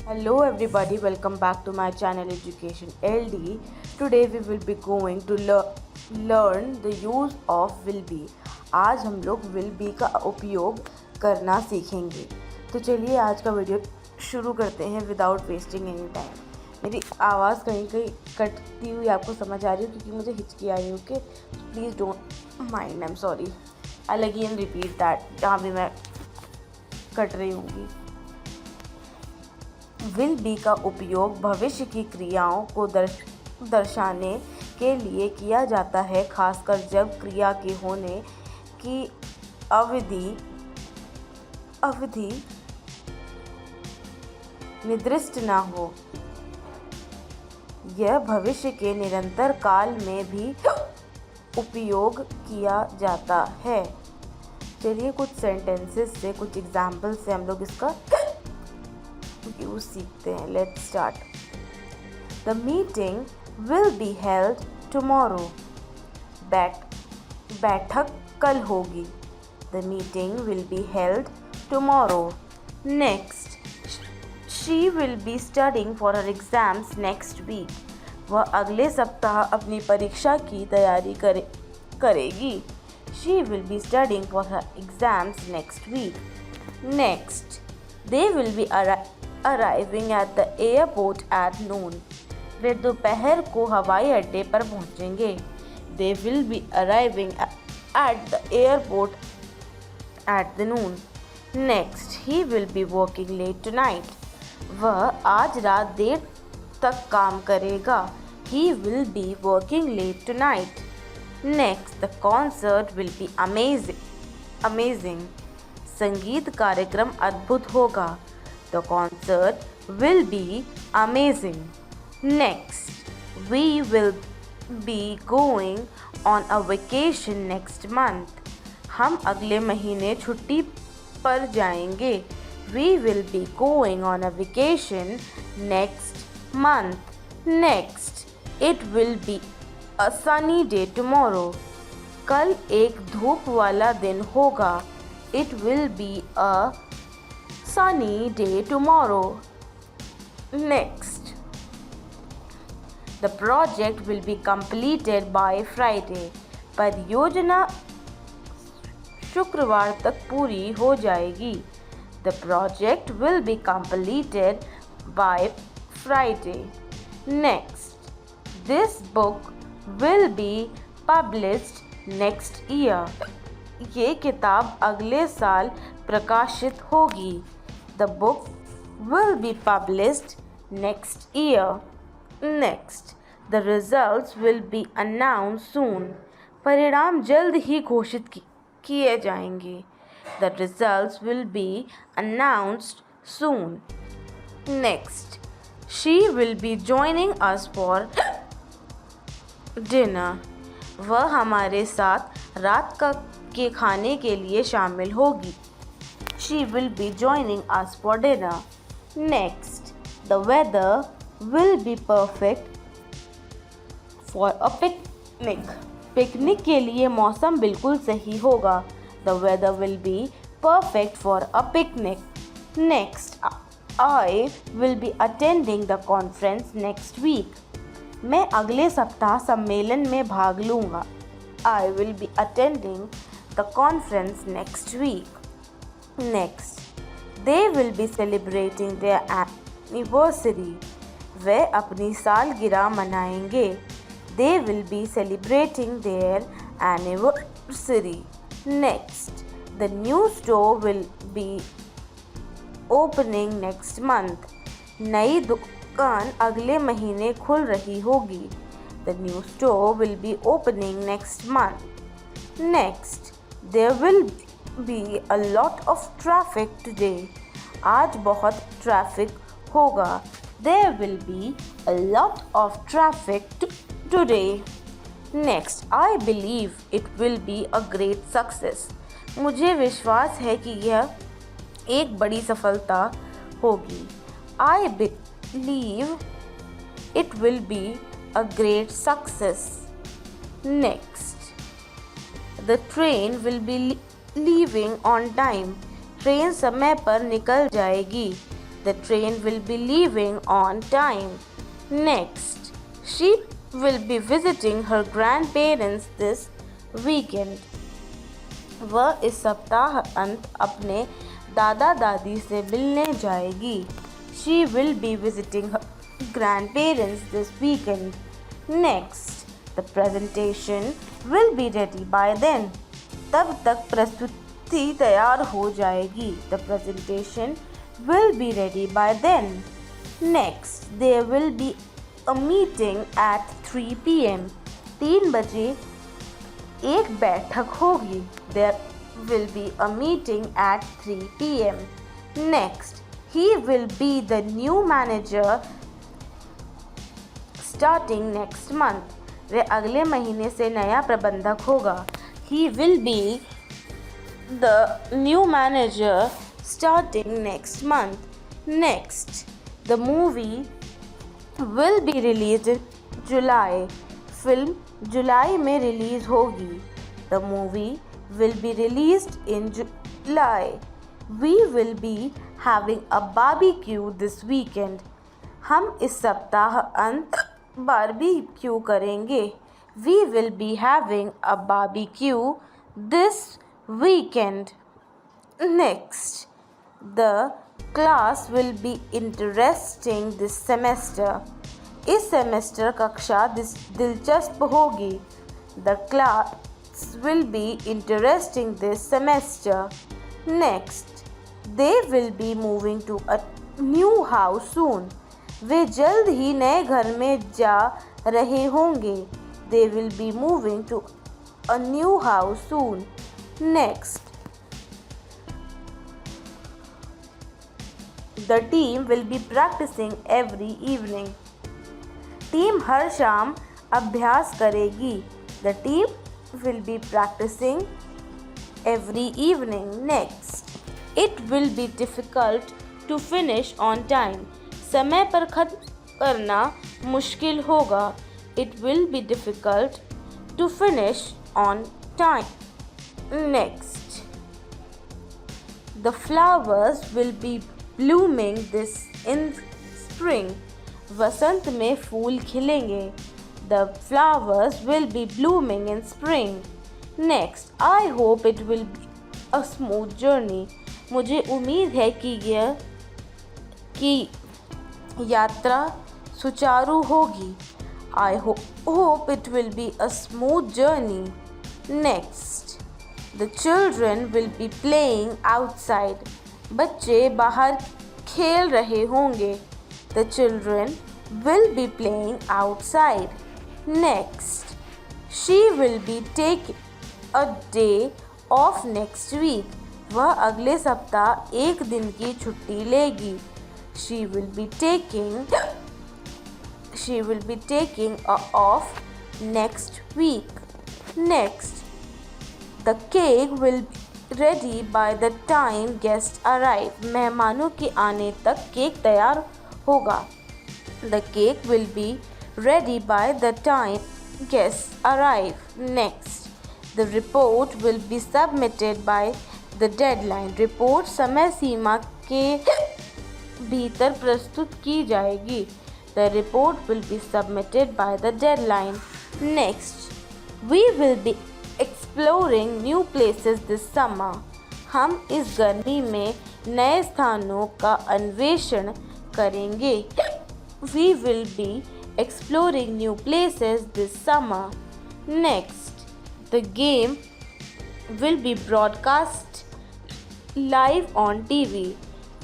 Hello everybody, welcome back to my channel Education LD. Today we will be going to learn the use of will be. आज हम लोग will be का उपयोग करना सीखेंगे। तो चलिए आज का वीडियो शुरू करते हैं विदाउट वेस्टिंग एनी टाइम। मेरी आवाज़ कहीं कहीं कटती हुई आपको समझ आ रही है क्योंकि मुझे हिचकी आ रही है। Okay, please don't mind, I am sorry. I again repeat that जहाँ भी मैं कट रही होंगी। विल बी का उपयोग भविष्य की क्रियाओं को दर्शाने के लिए किया जाता है, खासकर जब क्रिया के होने की अवधि निर्दिष्ट न हो। यह भविष्य के निरंतर काल में भी उपयोग किया जाता है। चलिए कुछ सेंटेंसेस से, कुछ एग्जाम्पल से हम लोग इसका यूज सीखते हैं। Let's start. The meeting will be held tomorrow. बैठक कल होगी। The meeting will be held tomorrow. Next, she will be studying for her exams next week. वह अगले सप्ताह अपनी परीक्षा की तैयारी करेगी। She will be studying for her exams next week. Next, they will be arriving at the airport at noon. वे दोपहर को हवाई अड्डे पर पहुंचेंगे। They will be arriving at the airport at the noon. Next, he will be working late tonight. वह आज रात देर तक काम करेगा। He will be working late tonight. Next, the concert will be amazing. संगीत कार्यक्रम अद्भुत होगा। The concert will be amazing. Next, we will be going on a vacation next month. हम अगले महीने छुट्टी पर जाएंगे। We will be going on a vacation next month. Next, it will be a sunny day tomorrow. कल एक धूप वाला दिन होगा। It will be a sunny day tomorrow. Next, the project will be completed by Friday. परियोजना शुक्रवार तक पूरी हो जाएगी। The project will be completed by Friday. Next, this book will be published next year. ये किताब अगले साल प्रकाशित होगी। The book will be published next year. Next, the results will be announced soon. परिणाम जल्द ही घोषित किए जाएंगे। The results will be announced soon. Next, she will be joining us for dinner. वह हमारे साथ रात के खाने के लिए शामिल होगी। She will be joining us for dinner. Next, the weather will be perfect for a picnic. Picnic के लिए मौसम बिल्कुल सही होगा। The weather will be perfect for a picnic. Next, I will be attending the conference next week. मैं अगले सप्ताह सम्मेलन में भाग लूँगा। I will be attending the conference next week. Next, they will be celebrating their anniversary. वे अपनी सालगिरह मनाएंगे। They will be celebrating their anniversary. Next, the new store will be opening next month. नई दुकान अगले महीने खुल रही होगी। The new store will be opening next month. Next, there will be a lot of traffic today. आज बहुत traffic होगा। There will be a lot of traffic today. Next, I believe it will be a great success. मुझे विश्वास है कि यह एक बड़ी सफलता होगी। I believe it will be a great success. Next, the train will be leaving on time. Train समय पर निकल जाएगी। The train will be leaving on time. Next, she will be visiting her grandparents this weekend. वह इस सप्ताह अंत अपने दादा दादी से मिलने जाएगी. She will be visiting her grandparents this weekend. Next, the presentation will be ready by then. तब तक प्रस्तुति तैयार हो जाएगी. The presentation will be ready by then. Next, there will be a meeting at 3 p.m. 3 बजे एक बैठक होगी. There will be a meeting at 3 p.m. Next, he will be the new manager starting next month. वह अगले महीने से नया प्रबंधक होगा. He will be the new manager starting next month. Next, the movie will be released in July. Film जुलाई में release होगी. The movie will be released in July. We will be having a barbecue this weekend. हम इस सप्ताह अंत barbecue करेंगे. We will be having a barbecue this weekend. Next, the class will be interesting this semester. इस semester कक्षा दिलचस्प होगी. The class will be interesting this semester. Next, they will be moving to a new house soon. वे जल्द ही नए घर में जा रहे होंगे. They will be moving to a new house soon. Next, the team will be practicing every evening. Team हर शाम अभ्यास करेगी. The team will be practicing every evening. Next, it will be difficult to finish on time. समय पर खत्म करना मुश्किल होगा. It will be difficult to finish on time. Next, the flowers will be blooming this in spring. वसंत में फूल खिलेंगे. The flowers will be blooming in spring. Next, I hope it will be a smooth journey. मुझे उम्मीद है कि यात्रा सुचारू होगी. I hope it will be a smooth journey. Next, the children will be playing outside. बच्चे बाहर खेल रहे होंगे. The children will be playing outside. Next, she will be taking a day off next week. वह अगले सप्ताह एक दिन की छुट्टी लेगी. She will be taking a off next week. Next, the cake will be ready by the time guests arrive. मेहमानों के आने तक केक तैयार होगा. The cake will be ready by the time guests arrive. Next, the report will be submitted by the deadline. Report समय सीमा के भीतर प्रस्तुत की जाएगी. The report will be submitted by the deadline. Next, we will be exploring new places this summer. हम इस गर्मी में नए स्थानों का अन्वेषण करेंगे. We will be exploring new places this summer. Next, the game will be broadcast live on TV.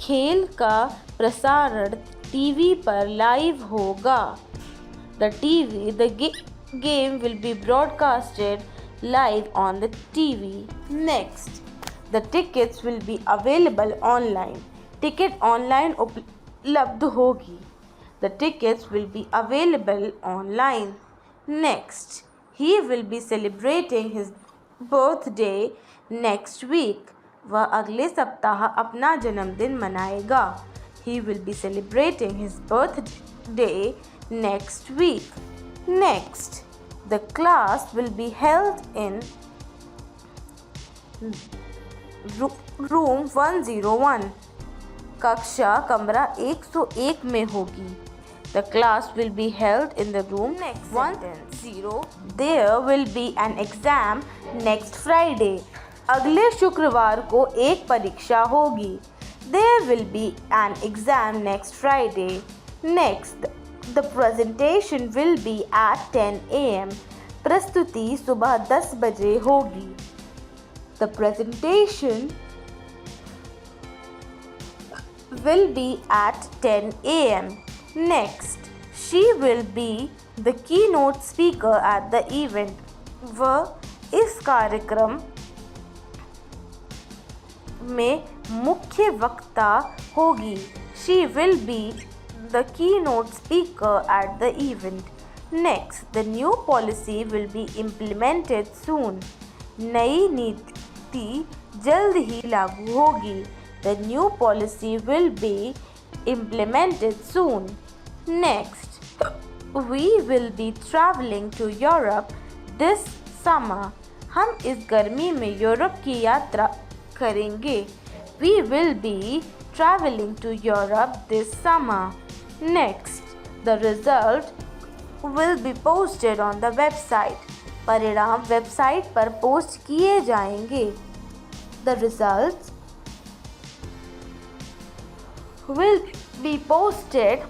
खेल का प्रसारण टीवी पर लाइव होगा. The game will be broadcasted live on the TV. Next, the tickets will be available online. Ticket online उपलब्ध होगी. The tickets will be available online. Next, he will be celebrating his birthday next week. वह अगले सप्ताह अपना जन्मदिन मनाएगा. He will be celebrating his birthday next week. Next, the class will be held in room 101. कक्षा कमरा 101 में होगी। The class will be held in the room next 110. There will be an exam next Friday. अगले शुक्रवार को एक परीक्षा होगी। There will be an exam next Friday. Next, the presentation will be at 10 a.m. प्रस्तुति सुबह 10 बजे होगी। The presentation will be at 10 a.m. Next, she will be the keynote speaker at the event. वह इस कार्यक्रम में मुख्य वक्ता होगी। She will be the keynote speaker at the event. Next, the new policy will be implemented soon. नई नीति जल्द ही लागू होगी। The new policy will be implemented soon. Next, we will be traveling to Europe this summer. हम इस गर्मी में Europe की यात्रा करेंगे। We will be traveling to Europe this summer. Next, the result will be posted on the website. परिणाम website पर post किए जाएंगे। The results will be posted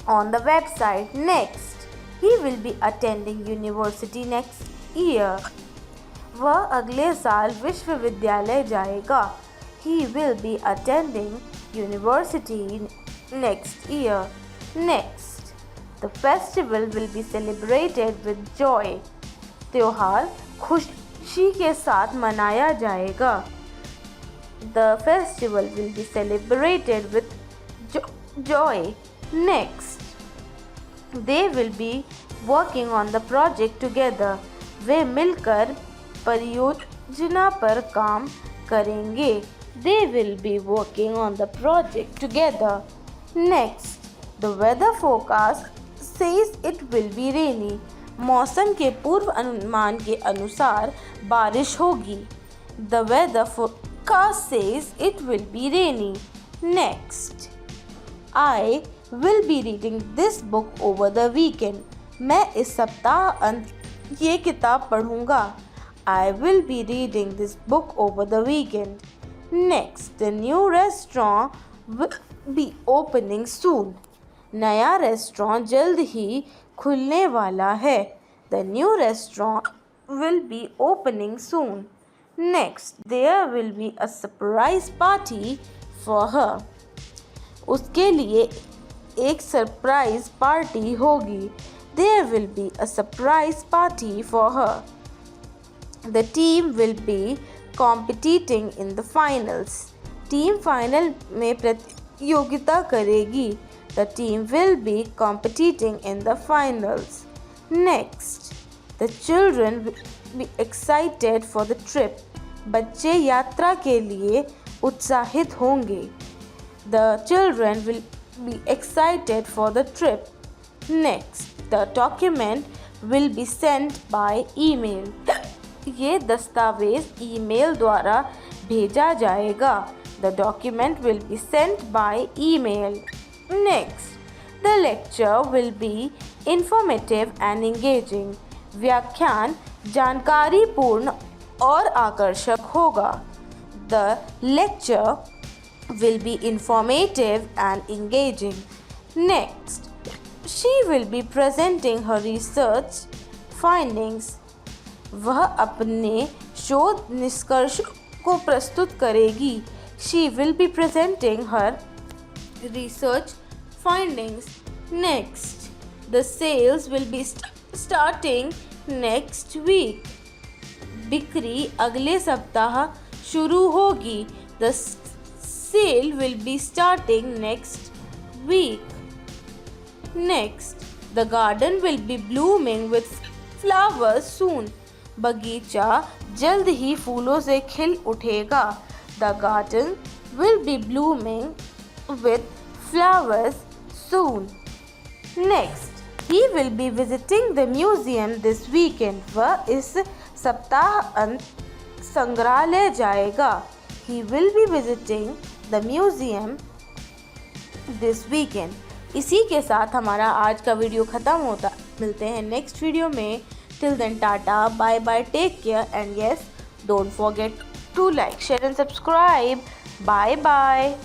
on the website. Next, he will be attending university next year. वह अगले साल विश्वविद्यालय जाएगा। He will be attending university next year. Next, the festival will be celebrated with joy. त्योहार खुशी के साथ मनाया जाएगा। The festival will be celebrated with joy. Next, they will be working on the project together. वे मिलकर परियोजना पर काम करेंगे। They will be working on the project together. Next, the weather forecast says it will be rainy. मौसम के पूर्व अनुमान के अनुसार बारिश होगी। The weather forecast says it will be rainy. Next, I will be reading this book over the weekend. मैं इस सप्ताह अंत ये किताब पढ़ूंगा। I will be reading this book over the weekend. Next, the new restaurant will be opening soon. नया restaurant जल्द ही खुलने वाला है। The new restaurant will be opening soon. Next, there will be a surprise party for her. उसके लिए एक surprise party होगी। There will be a surprise party for her. The team will be competing in the finals. Team final में प्रतियोगिता करेगी। The team will be competing in the finals. Next, the children will be excited for the trip. बच्चे यात्रा के लिए उत्साहित होंगे। The children will be excited for the trip. Next, the document will be sent by email. ये दस्तावेज email द्वारा भेजा जाएगा। The document will be sent by email. Next, the lecture will be informative and engaging. व्याख्यान जानकारीपूर्ण और आकर्षक होगा। The lecture will be informative and engaging. Next, she will be presenting her research findings. वह अपने शोध निष्कर्ष को प्रस्तुत करेगी। She will be presenting her research findings. Next, the sales will be starting next week. बिक्री अगले सप्ताह शुरू होगी। The sale will be starting next week. Next, the garden will be blooming with flowers soon. बगीचा जल्द ही फूलों से खिल उठेगा। The garden will be blooming with flowers soon. Next, he will be visiting the museum this weekend. वह इस सप्ताह अंत संग्रहालय जाएगा। He will be visiting the museum this weekend. इसी के साथ हमारा आज का वीडियो ख़त्म होता। मिलते हैं नेक्स्ट वीडियो में। Till then tata, bye bye, take care and yes, don't forget to like, share and subscribe. Bye bye.